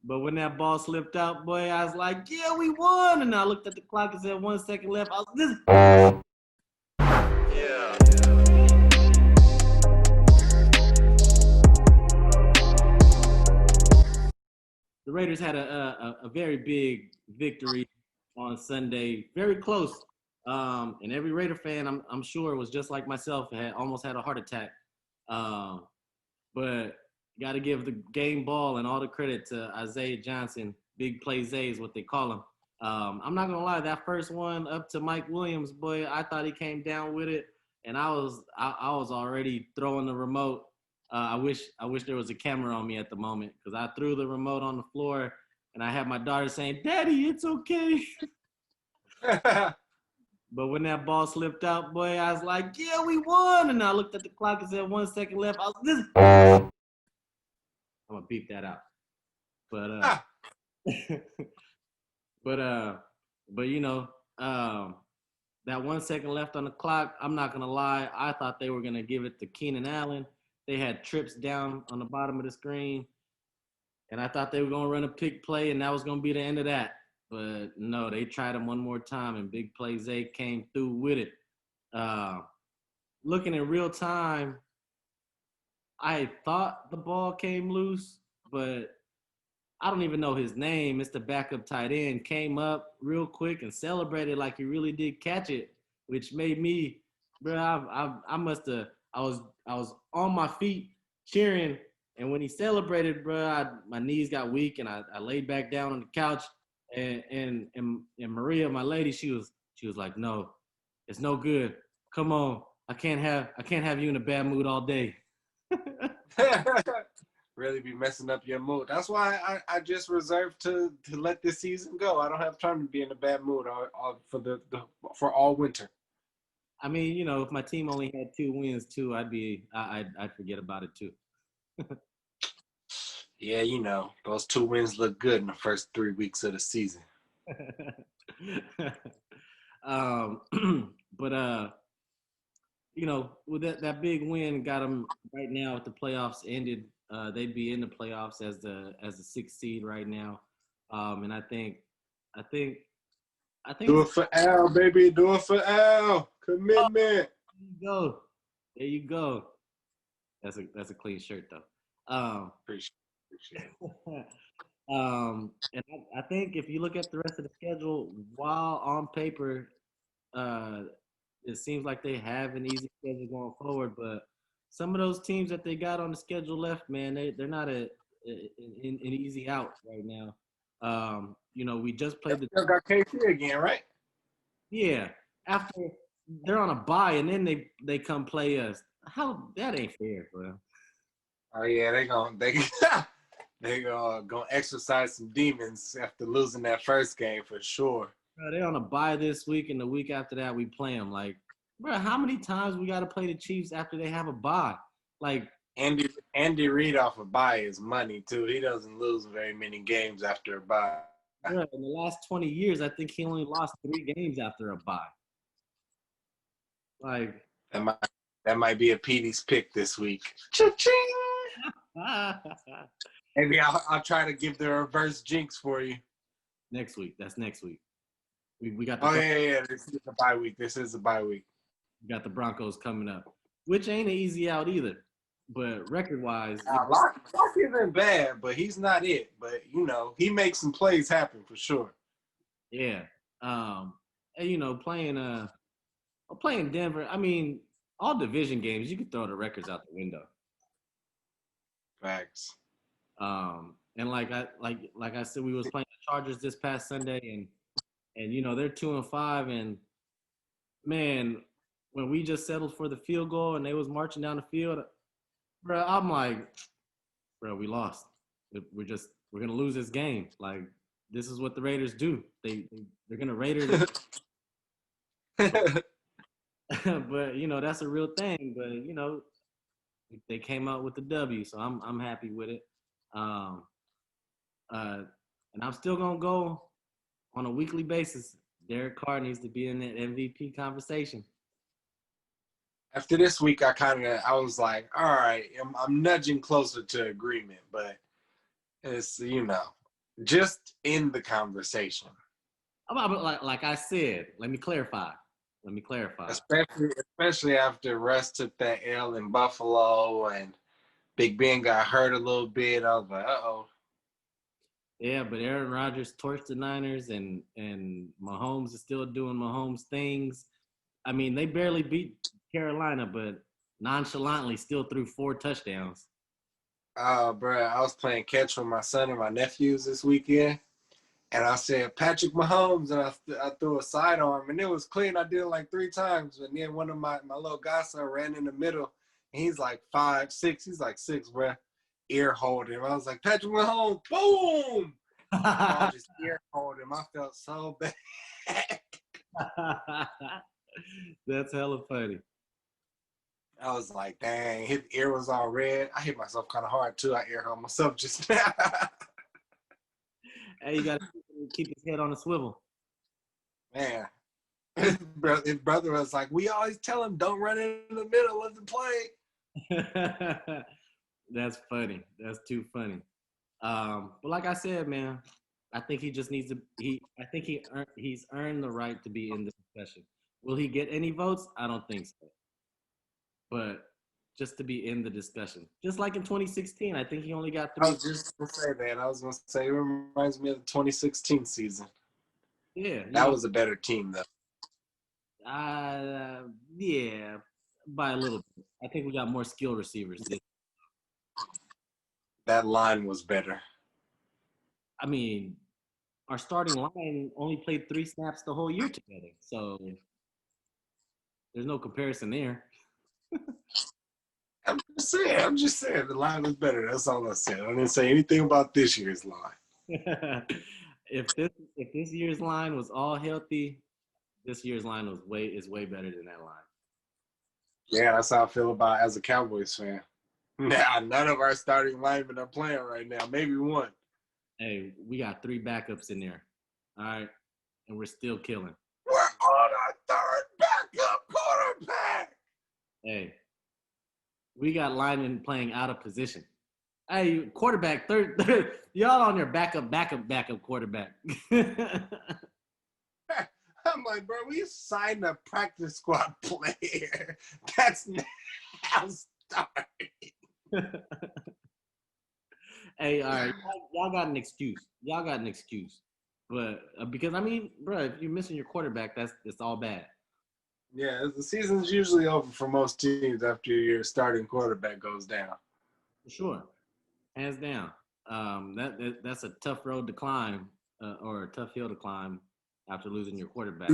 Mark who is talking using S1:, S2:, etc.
S1: But when that ball slipped out, boy, I was like, yeah, we won. And I looked at the clock and said 1 second left. I was this. Yeah. The Raiders had a very big victory on Sunday, very close. And every Raider fan, I'm sure, was just like myself, had almost had a heart attack. Um, but got to give the game ball and all the credit to Isaiah Johnson. Big play Zay is what they call him. I'm not gonna lie, that first one up to Mike Williams, boy, I thought he came down with it, and I was already throwing the remote. I wish there was a camera on me at the moment because I threw the remote on the floor, and I had my daughter saying, "Daddy, it's okay." But when that ball slipped out, boy, I was like, "Yeah, we won!" And I looked at the clock and said 1 second left. I was this. I'm gonna beep that out. But but you know, that 1 second left on the clock. I'm not gonna lie. I thought they were gonna give it to Keenan Allen. They had trips down on the bottom of the screen, and I thought they were gonna run a pick play, and that was gonna be the end of that. But no, they tried him one more time, and big play Zay came through with it. Uh, Looking in real time, I thought the ball came loose, but I don't even know his name. It's the backup tight end. Came up real quick and celebrated like he really did catch it, which made me, bro. I must have. I was on my feet cheering, and when he celebrated, bro, my knees got weak and I laid back down on the couch. And Maria, my lady, she was like, no, it's no good. Come on, I can't have you in a bad mood all day.
S2: Really be messing up your mood. That's why I just reserved to let this season go. I don't have time to be in a bad mood for all winter.
S1: I mean, you know, if my team only had 2 wins too, I'd forget about it too.
S2: Yeah, you know, those 2 wins look good in the first 3 weeks of the season.
S1: um, but you know, with that big win got them right now. If the playoffs ended, they'd be in the playoffs as the sixth seed right now. And I think,
S2: Do
S1: it's,
S2: it for Al, baby. Do it for Al. Commitment.
S1: there you go. There you go. That's a clean shirt though.
S2: Appreciate it.
S1: And I think if you look at the rest of the schedule, while on paper, uh, it seems like they have an easy schedule going forward, but some of those teams that they got on the schedule left, man, they're not an easy out right now. You know, we just played the
S2: Still got KC again, right?
S1: yeah. After they're on a bye and then they come play us. How that ain't fair, bro.
S2: Oh yeah, they gonna exercise some demons after losing that first game for sure.
S1: Bro, they on a bye this week, and the week after that we play them. Like, bro, how many times we got to play the Chiefs after they have a bye? Like,
S2: Andy Reid off a bye is money too. He doesn't lose very many games after a bye.
S1: bro, in the last 20 years, I think he only lost 3 games after a bye. Like,
S2: That might that might be a Petey's pick this week. Cha-ching! Maybe I'll try to give the reverse jinx for you.
S1: next week. That's next week. We got the
S2: Oh yeah. This is a bye week.
S1: we got the Broncos coming up, which ain't an easy out either. But record wise,
S2: Lock isn't bad, but he's not it. But you know, he makes some plays happen for sure.
S1: yeah. And you know, playing Denver. I mean, all division games, you could throw the records out the window.
S2: Facts.
S1: And like I said, we was playing the Chargers this past Sunday, and you know they're 2-5, and man, when we just settled for the field goal and they was marching down the field, bro, I'm like, bro, we lost. We're gonna lose this game. Like, this is what the Raiders do. They're gonna Raider it. But you know that's a real thing. But you know they came out with the W, so I'm happy with it. Um, and I'm still gonna go on a weekly basis. Derek Carr needs to be in that MVP conversation.
S2: After this week, I was like, all right, I'm nudging closer to agreement, but it's, you know, Just in the conversation.
S1: Like I said, let me clarify. Let me clarify.
S2: Especially after Russ took that L in Buffalo and Big Ben got hurt a little bit. I was like, uh-oh.
S1: Yeah, but Aaron Rodgers torched the Niners, and Mahomes is still doing Mahomes things. I mean, they barely beat Carolina, but nonchalantly still threw 4 touchdowns.
S2: Bro, I was playing catch with my son and my nephews this weekend. And I said, Patrick Mahomes, and I threw a sidearm, and it was clean. I did it like 3 times. And then one of my little godson ran in the middle, and he's like 5'6". He's like 6, bro. Ear hold him. I was like, Patrick Mahomes, boom! I just ear hold him. I felt so bad.
S1: That's hella funny.
S2: I was like, dang, his ear was all red. I hit myself kind of hard, too. I ear held myself just now.
S1: Hey, you got to keep his head on a swivel.
S2: Man. His brother was like, we always tell him, don't run in the middle of the play.
S1: That's funny. That's too funny. But like I said, man, I think he just needs to. I think he's earned the right to be in the discussion. Will he get any votes? I don't think so. But just to be in the discussion, just like in 2016, I think he only got 3.
S2: I was just going to say that. I was going to say, it reminds me of the 2016 season.
S1: Yeah.
S2: That was a better team, though.
S1: Yeah, by a little bit. I think we got more skilled receivers.
S2: That line was better.
S1: I mean, our starting line only played 3 snaps the whole year together, so there's no comparison there.
S2: I'm just saying, the line was better. That's all I said. I didn't say anything about this year's line.
S1: If this year's line was all healthy, this year's line is way better than that line.
S2: Yeah, that's how I feel about as a Cowboys fan. Now, none of our starting linemen are playing right now. Maybe one.
S1: Hey, we got 3 backups in there. All right. And we're still killing.
S2: We're on our 3rd backup quarterback.
S1: Hey, we got linemen playing out of position. Hey, quarterback, third y'all on your backup quarterback.
S2: I'm like, bro, we signed a practice squad player. That's now starting.
S1: Hey, all right, y'all got an excuse. But because I mean, bro, if you're missing your quarterback, it's all bad.
S2: Yeah, the season's usually over for most teams after your starting quarterback goes down.
S1: For sure, hands down. That's a tough road to climb, or a tough hill to climb after losing your quarterback.